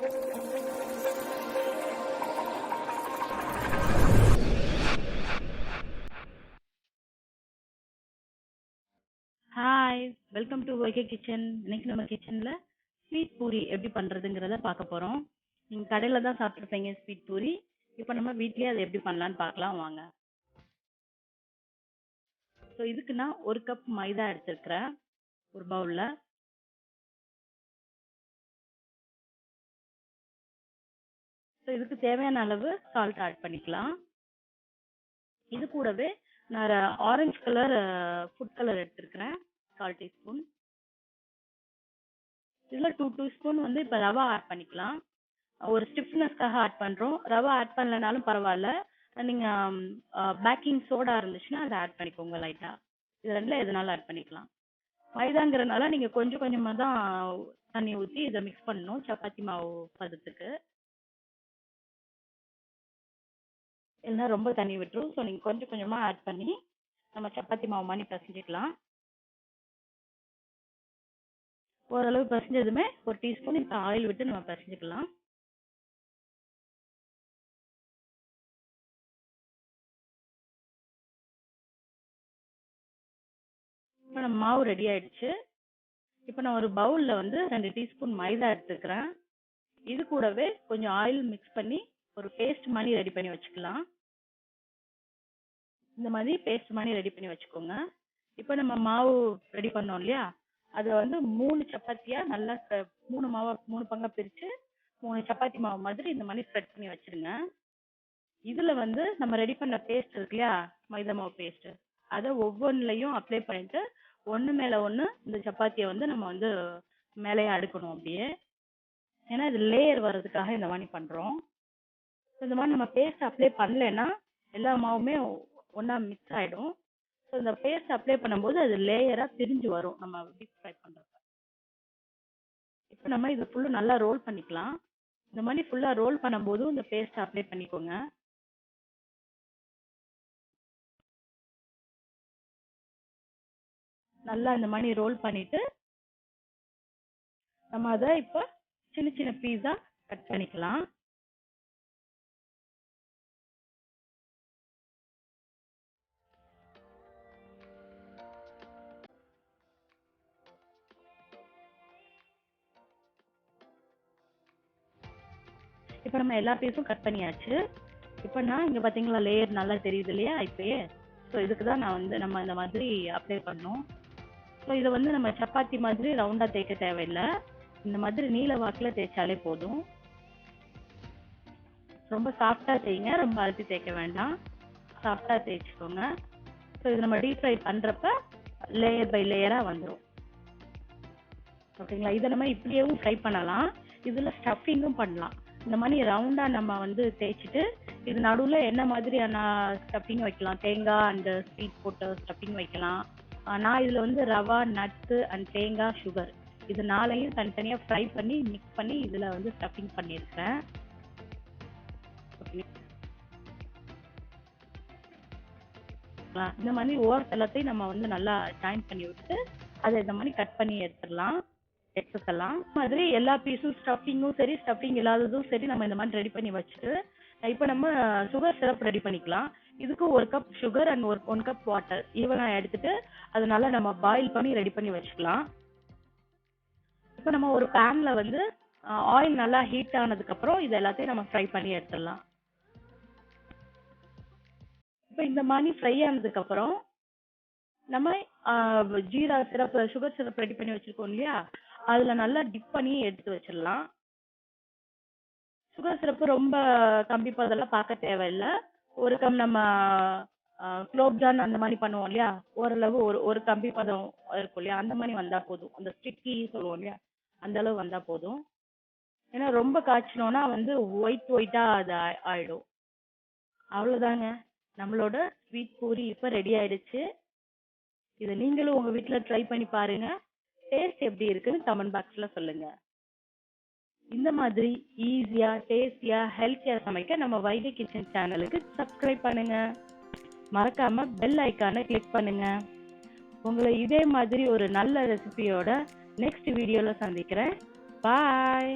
Hi, welcome to YK kitchen. இன்னைக்கு நம்ம கிச்சன்ல ஸ்வீட் பூரி எப்படி பண்றதுங்கிறத பார்க்க போறோம். நீங்க கடையில தான் சாப்பிட்டுருப்பீங்க ஸ்வீட் பூரி. இப்போ நம்ம வீட்லயே அதை எப்படி பண்ணலாம்னு பார்க்கலாம் வாங்க. ஸோ இதுக்கு நான் 1 கப் மைதா எடுத்திருக்கிறேன் ஒரு பவுல்ல. ஸோ இதுக்கு தேவையான அளவு சால்ட் ஆட் பண்ணிக்கலாம். இது கூடவே நான் ஆரஞ்சு கலர் ஃபுட் கலர் எடுத்திருக்கிறேன் 1/4 டீஸ்பூன். இதில் 2 டீஸ்பூன் வந்து இப்போ ரவா ஆட் பண்ணிக்கலாம். ஒரு ஸ்டிஃப்னஸ்க்காக ஆட் பண்றோம். ரவா ஆட் பண்ணலனாலும் பரவாயில்ல. நீங்க பேக்கிங் சோடா இருந்துச்சுன்னா அதை ஆட் பண்ணிக்கோங்க லைட்டா. இது ரெண்டுல எதுனாலும் ஆட் பண்ணிக்கலாம். மைதாங்கிறனால நீங்க கொஞ்சம் கொஞ்சமா தான் தண்ணி ஊற்றி இதை மிக்ஸ் பண்ணணும் சப்பாத்தி மாவு பதத்துக்கு. இல்லைன்னா ரொம்ப தண்ணி விட்டுரும். ஸோ நீங்க கொஞ்சம் கொஞ்சமா ஆட் பண்ணி நம்ம சப்பாத்தி மாவு மாதிரி பிசைஞ்சிக்கலாம். ஓரளவு பிசைஞ்சதுமே ஒரு டீஸ்பூன் இப்போ ஆயில் விட்டு நம்ம பிசைஞ்சிக்கலாம். இப்போ நம்ம மாவு ரெடி ஆயிடுச்சு. இப்போ நான் ஒரு பவுல்ல வந்து 2 டீஸ்பூன் மைதா எடுத்துக்கிறேன். இது கூடவே கொஞ்சம் ஆயில் மிக்ஸ் பண்ணி ஒரு பேஸ்ட் மாதிரி ரெடி பண்ணி வச்சுக்கலாம். இந்த மாதிரி பேஸ்ட் மாதிரி ரெடி பண்ணி வச்சுக்கோங்க. இப்போ நம்ம மாவு ரெடி பண்ணோம் இல்லையா, அதை வந்து 3 சப்பாத்தியா நல்லா 3 பங்கா பிரிச்சு 3 சப்பாத்தி மாவு மாதிரி இந்த மாதிரி ஸ்ப்ரெட் பண்ணி வச்சிருங்க. இதுல வந்து நம்ம ரெடி பண்ண பேஸ்ட் இருக்கு இல்லையா, மைதா மாவு பேஸ்ட், அதை ஒவ்வொன்றுலையும் அப்ளை பண்ணிட்டு ஒன்று மேல ஒன்று இந்த சப்பாத்தியை வந்து நம்ம வந்து மேலேயே அடுக்கணும் அப்படியே. ஏன்னா இது லேயர் வர்றதுக்காக இந்த மாதிரி பண்றோம். இந்த மாதிரி நம்ம பேஸ்ட் அப்ளை பண்ணலைன்னா எல்லா மாவுமே ஒன்றா மிக்ஸ் ஆயிடும். ஸோ இந்த பேஸ்ட் அப்ளை பண்ணும்போது அது லேயரா பிரிஞ்சு வரும் நம்ம டீப் ஃப்ரை பண்றப்ப. இப்போ நம்ம இதை ஃபுல்லு நல்லா ரோல் பண்ணிக்கலாம். இந்த மாதிரி ஃபுல்லா ரோல் பண்ணும்போது இந்த பேஸ்ட் அப்ளை பண்ணிக்கோங்க. நல்லா இந்த மாதிரி ரோல் பண்ணிட்டு நம்ம அதை இப்போ சின்ன சின்ன பீஸா கட் பண்ணிக்கலாம். இப்போ நம்ம எல்லா பீஸும் கட் பண்ணியாச்சு. இப்போ நான் இங்க பாத்தீங்களா லேயர் நல்லா தெரியுது இல்லையா இப்பயே. ஸோ இதுக்கு தான் நான் வந்து நம்ம இந்த மாதிரி அப்ளை பண்ணோம். ஸோ இதை வந்து நம்ம சப்பாத்தி மாதிரி ரவுண்டா தேய்க்க தேவையில்லை. இந்த மாதிரி நீல வாக்கில் தேய்ச்சாலே போதும். ரொம்ப சாஃப்டா தேய்ங்க, ரொம்ப அழுத்தி தேய்க்க வேண்டாம். சாஃப்டா தேய்ச்சிக்கோங்க. ஸோ இது நம்ம டீப் ஃப்ரை பண்றப்ப லேயர் பை லேயரா வந்துடும். ஓகேங்களா. இதை நம்ம இப்படியேவும் ஃப்ரை பண்ணலாம். இதுல ஸ்டஃபிங்கும் பண்ணலாம். இந்த மாதிரி ரவுண்டா நம்ம வந்து தேய்ச்சிட்டு இது நடுவில் என்ன மாதிரியான ஸ்டஃபிங் வைக்கலாம், தேங்காய் அண்ட் ஸ்வீட் போட்டு ஸ்டஃபிங் வைக்கலாம். நான் இதில் வந்து ரவா, நட்ஸு அண்ட் தேங்காய், சுகர் இது 4ஐயும் தனித்தனியாக ஃப்ரை பண்ணி மிக்ஸ் பண்ணி இதில் வந்து ஸ்டஃபிங் பண்ணியிருக்கேன். இந்த மாதிரி ஓரத்து எல்லாத்தையும் நம்ம வந்து நல்லா ஜாயின் பண்ணி விட்டு அதை இந்த மாதிரி கட் பண்ணி எடுத்துடலாம். எக்ஸஸ் மாதிரி எல்லா பீஸும் ஸ்டஃபிங்கும் சரி ஸ்டஃபிங் இல்லாததும் சரி நம்ம இந்த மாதிரி ரெடி பண்ணி வச்சுட்டு இப்போ நம்ம சுகர் சிரப் ரெடி பண்ணிக்கலாம். இதுக்கு 1 cup sugar and 1 cup water ஈவனா எடுத்துட்டு அதனால நம்ம பாயில் பண்ணி ரெடி பண்ணி வச்சுக்கலாம். இப்போ நம்ம ஒரு பேன்ல வந்து ஆயில் நல்லா ஹீட் ஆனதுக்கு அப்புறம் இது எல்லாத்தையும் நம்ம ஃப்ரை பண்ணி எடுத்துடலாம். இப்போ இந்த மாதிரி ஃப்ரை ஆனதுக்கு அப்புறம் நம்ம jeera syrup, sugar syrup ready பண்ணி வச்சிருக்கோம் இல்லையா, அதுல நல்லா டிப் பண்ணி எடுத்து வச்சிடலாம். சுகர் சிரப்பு ரொம்ப கம்பி பதெல்லாம் பார்க்க தேவையில்லை. ஒரு கம் நம்ம குலோப்ஜான் அந்த மாதிரி பண்ணுவோம் இல்லையா, ஓரளவு ஒரு கம்பி பதம் இருக்கும் இல்லையா, அந்த மாதிரி வந்தா போதும். அந்த ஸ்டிக்கி சொல்லுவோம் இல்லையா, அந்த அளவு வந்தா போதும். ஏன்னா ரொம்ப காய்ச்சணும்னா வந்து ஒயிட்டா அது ஆயிடும். அவ்வளவுதாங்க, நம்மளோட ஸ்வீட் பூரி இப்ப ரெடி ஆயிடுச்சு. இதை நீங்களும் உங்க வீட்டுல ட்ரை பண்ணி பாருங்க. டேஸ்ட் எப்படி இருக்குன்னு கமெண்ட் பாக்ஸ்ல சொல்லுங்க. இந்த மாதிரி ஈஸியா, டேஸ்டியா, ஹெல்த்தியா சமைக்க நம்ம வைகை கிச்சன் சேனலுக்கு சப்ஸ்கிரைப் பண்ணுங்க. மறக்காம பெல் ஐக்கானை கிளிக் பண்ணுங்க. உங்களை இதே மாதிரி ஒரு நல்ல ரெசிபியோட நெக்ஸ்ட் வீடியோல சந்திக்கிறேன். பாய்.